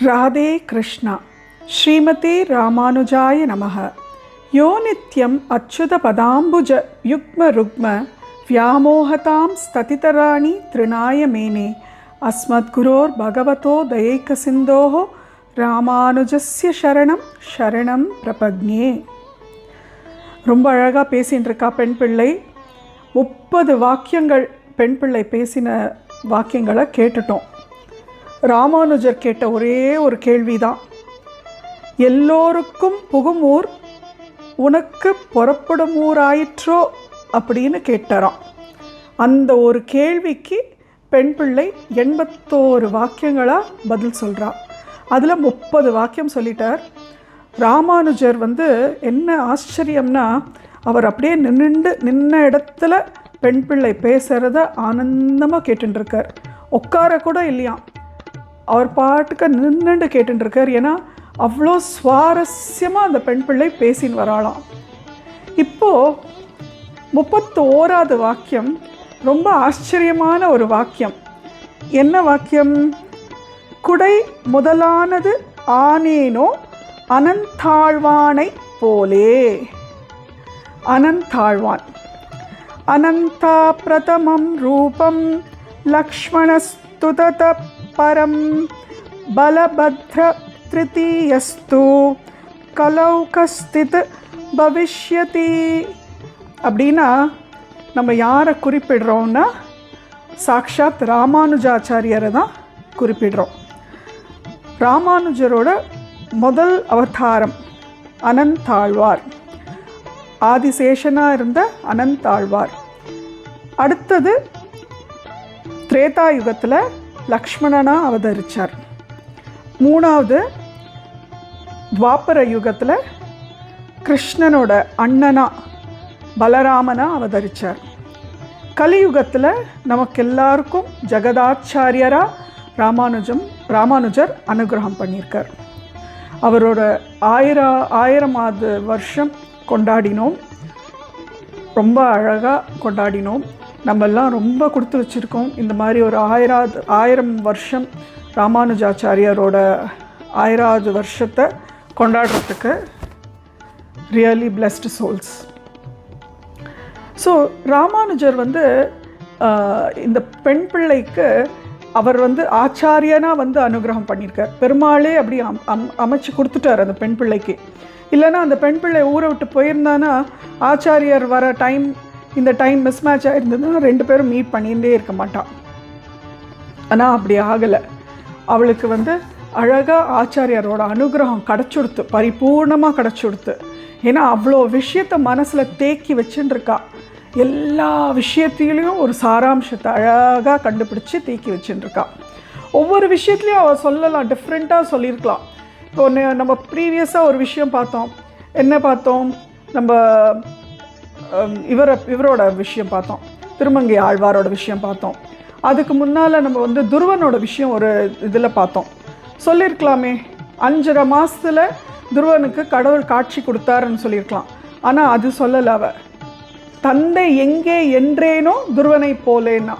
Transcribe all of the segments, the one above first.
ராதே கிருஷ்ணா. ஸ்ரீமதே ராமானுஜாய நமः. யோ நித்யம் அச்சுத பதாம்புஜ யுக்ம ருக்ம வியாமோகதாம் ஸ்ததிதராணி த்ரிநாய மேனே அஸ்மத் குரோர் பகவதோ தயைக சிந்தோஹோ ராமானுஜஸ்ய சரணம் சரணம் பிரபக்ஞே. ரொம்ப அழகாக பேசின்னு இருக்கா பெண் பிள்ளை. 30 வாக்கியங்கள் பெண் பிள்ளை பேசின வாக்கியங்களை கேட்டுட்டோம். ராமானுஜர் கேட்ட ஒரே ஒரு கேள்விதான், எல்லோருக்கும் புகும் ஊர் உனக்கு புறப்படும் ஊராயிற்றோ அப்படின்னு கேட்டாராம். அந்த ஒரு கேள்விக்கு பெண் பிள்ளை 81 வாக்கியங்களாக பதில் சொல்கிறா. அதில் 30 வாக்கியம் சொல்லிட்டார். ராமானுஜர் என்ன ஆச்சரியம்னா, அவர் அப்படியே நின்ன இடத்துல பெண் பிள்ளை பேசுகிறத ஆனந்தமாக கேட்டுருக்கார். உட்கார கூட இல்லையாம், அவர் பாட்டுக்கு நின்றுண்டு கேட்டுருக்கார். ஏன்னா அவ்வளோ சுவாரஸ்யமாக அந்த பெண் பிள்ளை பேசின்னு வராளாம். இப்போது 31வது வாக்கியம் ரொம்ப ஆச்சரியமான ஒரு வாக்கியம். என்ன வாக்கியம்? குடை முதலானது ஆனேனோ அனந்தாழ்வானை போலே. அனந்தாழ்வான். அனந்தா பிரதமம் ரூபம் லக்ஷ்மணஸ்துதத பரம் பலபத்ர த்ரிதீயஸ்து கலௌகஸ்தித் பவிஷ்யதி. அப்படின்னா நம்ம யாரை குறிப்பிடுறோம்னா சாக்ஷாத் ராமானுஜாச்சாரியரை தான் குறிப்பிடுறோம். ராமானுஜரோட முதல் அவதாரம் அனந்தாழ்வார், ஆதிசேஷனாக இருந்த அனந்தாழ்வார். அடுத்தது திரேதாயுகத்தில் லக்ஷ்மணனாக அவதரித்தார். 3வது துவாபர யுகத்தில் கிருஷ்ணனோட அண்ணனா பலராமனாக அவதரித்தார். கலியுகத்தில் நமக்கு எல்லாருக்கும் ஜெகதாச்சாரியராக ராமானுஜர் அனுகிரகம் பண்ணியிருக்கார். அவரோட 1000வது வருஷம் கொண்டாடினோம். ரொம்ப அழகாக கொண்டாடினோம். நம்மெல்லாம் ரொம்ப கொடுத்து வச்சுருக்கோம். இந்த மாதிரி ஒரு 1000 வருஷம் ராமானுஜாச்சாரியரோட 1000வது வருஷத்தை கொண்டாடுறதுக்கு. Really blessed souls. So Ramanujar இந்த பெண் பிள்ளைக்கு அவர் ஆச்சாரியனாக அனுகிரகம் பண்ணியிருக்கார். பெருமாளே அப்படி அமைச்சு கொடுத்துட்டார் அந்த பெண் பிள்ளைக்கு. இல்லைன்னா அந்த பெண் பிள்ளை ஊரை விட்டு போயிருந்தானா ஆச்சாரியர் வர டைம் இந்த டைம் மிஸ் மேட்ச் ஆகிருந்ததுன்னா 2 பேரும் மீட் பண்ணிகிட்டே இருக்க மாட்டான். ஆனால் அப்படி ஆகலை. அவளுக்கு அழகாக ஆச்சாரியரோட அனுகிரகம் கிடச்சுடுத்து, பரிபூர்ணமாக கிடச்சுடுத்து. ஏன்னா அவ்வளோ விஷயத்தை மனசில் தேக்கி வச்சுட்டுருக்கா. எல்லா விஷயத்திலையும் ஒரு சாராம்சத்தை அழகாக கண்டுபிடிச்சி தேக்கி வச்சுட்டுருக்கா. ஒவ்வொரு விஷயத்துலையும் அவள் சொல்லலாம், டிஃப்ரெண்ட்டாக சொல்லியிருக்கலாம். இப்போ நம்ம ப்ரீவியஸாக ஒரு விஷயம் பார்த்தோம். என்ன பார்த்தோம்? நம்ம இவரோட விஷயம் பார்த்தோம், திருமங்கை ஆழ்வாரோட விஷயம் பார்த்தோம். அதுக்கு முன்னால் நம்ம துருவனோட விஷயம் ஒரு இதில் பார்த்தோம். சொல்லியிருக்கலாமே, 5.5 மாதத்தில் துருவனுக்கு கடவுள் காட்சி கொடுத்தாருன்னு சொல்லியிருக்கலாம். ஆனால் அது சொல்லலை. அவ தந்தை எங்கே என்றேனோ துருவனை போலேன்னா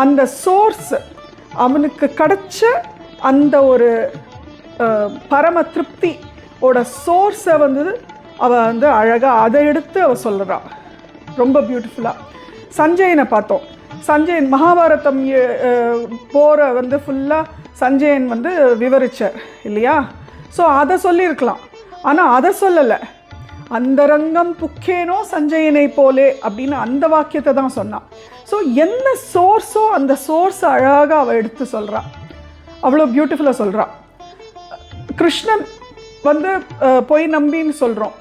அந்த சோர்ஸ் அவனுக்கு கிடைச்ச அந்த ஒரு பரம திருப்தி ஓட சோர்ஸை அவள் அழகாக அதை எடுத்து அவள் சொல்கிறா. ரொம்ப பியூட்டிஃபுல்லாக. சஞ்சயனை பார்த்தோம். சஞ்சயன் மகாபாரதம் போகிற ஃபுல்லாக சஞ்சயன் விவரிச்சார் இல்லையா? ஸோ அதை சொல்லியிருக்கலாம். ஆனால் அதை சொல்லலை. அந்தரங்கம் புக்கேனோ சஞ்சயனை போலே அப்படின்னு அந்த வாக்கியத்தை தான் சொன்னான். ஸோ என்ன சோர்ஸோ அந்த சோர்ஸை அழகாக அவள் எடுத்து சொல்கிறா. அவ்வளோ பியூட்டிஃபுல்லாக சொல்கிறா. கிருஷ்ணன் போய் நம்பின்னு சொல்கிறோம்.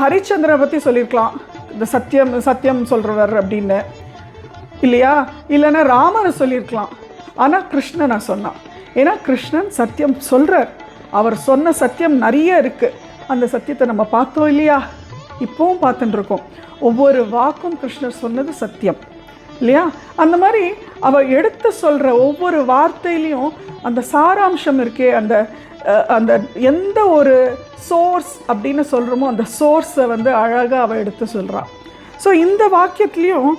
ஹரிச்சந்திரனை பற்றி சொல்லியிருக்கலாம், இந்த சத்தியம் சொல்கிறவர் அப்படின்னு இல்லையா? இல்லைன்னா ராமரை சொல்லியிருக்கலாம். ஆனால் கிருஷ்ணனை சொன்னான். ஏன்னா கிருஷ்ணன் சத்தியம் சொல்கிறார். அவர் சொன்ன சத்தியம் நிறைய இருக்குது. அந்த சத்தியத்தை நம்ம பார்த்தோம் இல்லையா? இப்போவும் பார்த்துட்டுருக்கோம். ஒவ்வொரு வாக்கும் கிருஷ்ணர் சொன்னது சத்தியம் இல்லையா? அந்த மாதிரி அவள் எடுத்து சொல்கிற ஒவ்வொரு வார்த்தையிலையும் அந்த சாராம்சம் இருக்கே, அந்த எந்த ஒரு சோர்ஸ் அப்படின்னு சொல்கிறோமோ அந்த சோர்ஸை அழகாக அவள் எடுத்து சொல்கிறாள். ஸோ இந்த வாக்கியத்துலேயும்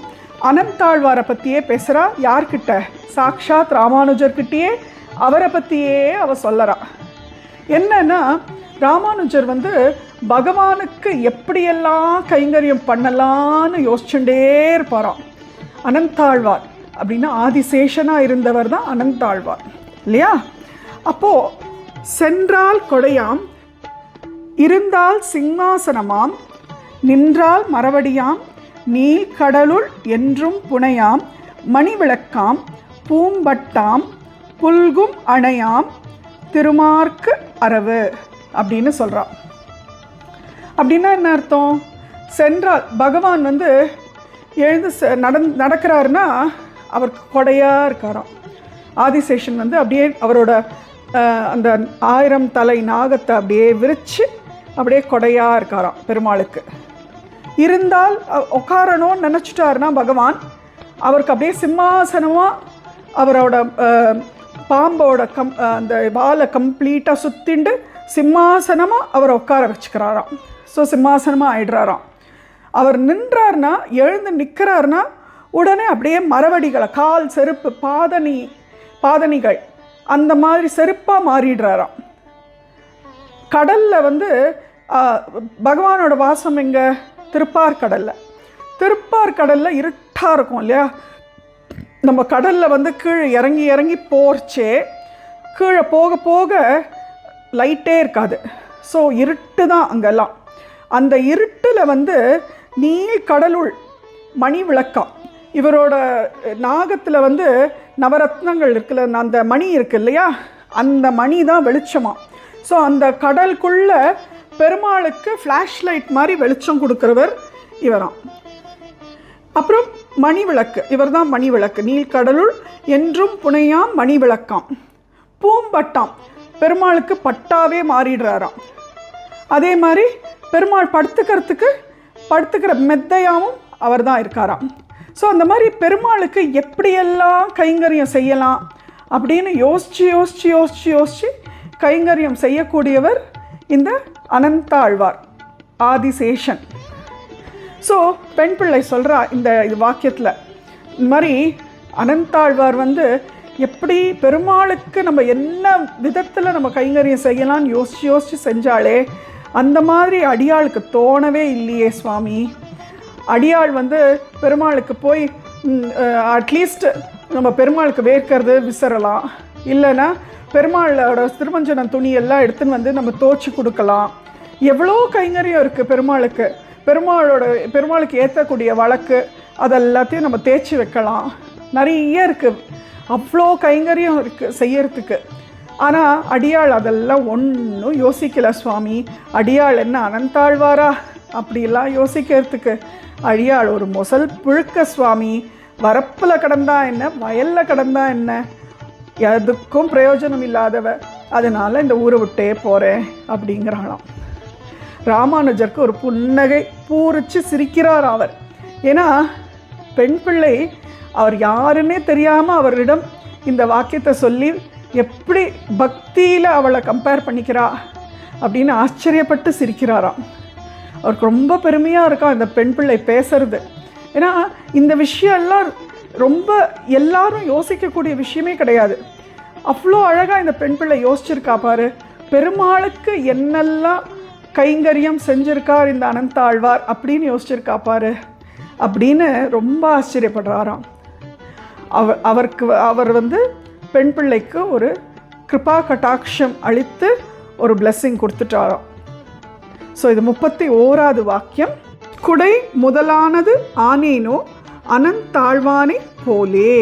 அனந்தாழ்வாரை பற்றியே பேசுகிறா. யார்கிட்ட? சாக்ஷாத் ராமானுஜர்கிட்டயே அவரை பற்றியே அவ சொல்லறா. என்னன்னா ராமானுஜர் வந்து பகவானுக்கு எப்படியெல்லாம் கைங்கரியம் பண்ணலான்னு யோசிச்சுட்டே இருப்பாராம். அனந்தாழ்வார் அப்படின்னா ஆதிசேஷனாக இருந்தவர் தான் அனந்தாழ்வார் இல்லையா? அப்போது சென்றால் கொடையாம், இருந்தால் சிம்மாசனமாம், நின்றால் மரவடியாம், நீள்கடலுள் என்றும் புனையாம், மணிவிளக்காம், பூம்பட்டாம், புல்கும் அணையாம், திருமார்க்கு அரவு அப்படின்னு சொல்கிறான். அப்படின்னா என்ன அர்த்தம்? சென்றால் பகவான் வந்து எழுந்து நடக்கிறாருன்னா அவருக்கு கொடையாக இருக்காராம். ஆதிசேஷன் வந்து அப்படியே அவரோட அந்த 1000 தலை நாகத்தை அப்படியே விரித்து அப்படியே கொடையாக இருக்காராம் பெருமாளுக்கு. இருந்தால் உட்காரணும்னு நினச்சிட்டாருன்னா பகவான் அவருக்கு அப்படியே சிம்மாசனமாக அவரோட பாம்போட அந்த வாலை கம்ப்ளீட்டாக சுற்றிண்டு சிம்மாசனமாக அவரை உட்கார வச்சுக்கிறாராம். ஸோ சிம்மாசனமாக ஆயிடுறாராம். அவர் நின்றார்னா எழுந்து நிற்கிறாருன்னா உடனே அப்படியே மரவடிகளை கால் செருப்பு பாதணிகள் அந்த மாதிரி செருப்பாக மாறிடுறாராம். கடலில் வந்து பகவானோட வாசம் எங்கே? திருப்பார்கடலில். திருப்பார்கடலில் இருட்டாக இருக்கும் இல்லையா? நம்ம கடலில் வந்து கீழே இறங்கி போர்ச்சே கீழே போக போக லைட்டே இருக்காது. ஸோ இருட்டு தான் அங்கெல்லாம். அந்த இருட்டில் வந்து நீள்கடலுள் மணி விளக்கம், இவரோட நாகத்தில் வந்து நவரத்னங்கள் இருக்குல்ல, அந்த மணி இருக்கு இல்லையா, அந்த மணி தான் வெளிச்சமா. ஸோ அந்த கடலுக்குள்ளே பெருமாளுக்கு ஃப்ளாஷ் லைட் மாதிரி வெளிச்சம் கொடுக்குறவர் இவராம். அப்புறம் மணி விளக்கு, இவர் தான் மணி விளக்கு. நீள்கடலுள் என்றும் புனையாம் மணி விளக்காம். பூம்பட்டாம், பெருமாளுக்கு பட்டாவே மாறிடுறாராம். அதே மாதிரி பெருமாள் படுத்துக்கிற மெத்தையாவும் அவர் தான் இருக்காராம். ஸோ அந்த மாதிரி பெருமாளுக்கு எப்படியெல்லாம் கைங்கரியம் செய்யலாம் அப்படின்னு யோசித்து கைங்கரியம் செய்யக்கூடியவர் இந்த அனந்தாழ்வார், ஆதிசேஷன். ஸோ பெண் பிள்ளை சொல்கிறா இந்த வாக்கியத்தில், இந்த மாதிரி அனந்தாழ்வார் வந்து எப்படி பெருமாளுக்கு நம்ம என்ன விதத்தில் நம்ம கைங்கரியம் செய்யலாம்னு யோசித்து செஞ்சாலே அந்த மாதிரி அடியாளுக்கு தோணவே இல்லையே சுவாமி. அடியாள் வந்து பெருமாளுக்கு போய் அட்லீஸ்ட் நம்ம பெருமாளுக்கு வேர்க்கிறது விசரலாம், இல்லைன்னா பெருமாளோட திருமஞ்சனம் துணியெல்லாம் எடுத்துன்னு வந்து நம்ம தோச்சி கொடுக்கலாம். எவ்வளோ கைங்கரியம் இருக்குது பெருமாளுக்கு. பெருமாளுக்கு ஏற்றக்கூடிய வழக்கு அதெல்லாத்தையும் நம்ம தேய்ச்சி வைக்கலாம். நிறைய இருக்குது, அவ்வளோ கைங்கரியம் இருக்குது செய்யறதுக்கு. ஆனால் அடியாள் அதெல்லாம் ஒன்றும் யோசிக்கலை சுவாமி. அடியாள் என்ன அனந்தாழ்வாரா அப்படிலாம் யோசிக்கிறதுக்கு? அடியாள் ஒரு மொசல் புழுக்க சுவாமி. வரப்பில் கடந்தா என்ன, வயலில் கடந்தா என்ன, எதுக்கும் பிரயோஜனம் இல்லாதவ. அதனால் இந்த ஊரை விட்டே போகிறேன் அப்படிங்கிறாளாம். ராமானுஜருக்கு ஒரு புன்னகை பூரிச்சு சிரிக்கிறார் அவர். ஏன்னா பெண் பிள்ளை அவர் யாருன்னே தெரியாமல் அவரிடம் இந்த வாக்கியத்தை சொல்லி எப்படி பக்தியில் அவளை கம்பேர் பண்ணிக்கிறா அப்படின்னு ஆச்சரியப்பட்டு சிரிக்கிறாராம். அவருக்கு ரொம்ப பெருமையாக இருக்கா இந்த பெண் பிள்ளை பேசுறது. ஏன்னா இந்த விஷயம்லாம் ரொம்ப எல்லாரும் யோசிக்கக்கூடிய விஷயமே கிடையாது. அவ்வளோ அழகாக இந்த பெண் பிள்ளை யோசிச்சிருக்கா பாரு. பெருமாளுக்கு என்னெல்லாம் கைங்கரியம் செஞ்சிருக்கார் இந்த அனந்தாழ்வார் அப்படின்னு யோசிச்சிருக்கா பாரு அப்படின்னு ரொம்ப ஆச்சரியப்படுறாராம். அவர் வந்து பெண் பிள்ளைக்கு ஒரு கிருபா கட்டாட்சம் அளித்து ஒரு பிளெஸ்ஸிங் கொடுத்துட்டாராம். ஸோ இது 31வது வாக்கியம். குடை முதலானது ஆனேனோ அனந்தாழ்வானை போலே.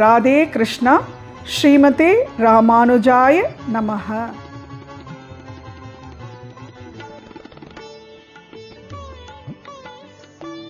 ராதே கிருஷ்ணா. ஸ்ரீமதே ராமானுஜாய நமஹ.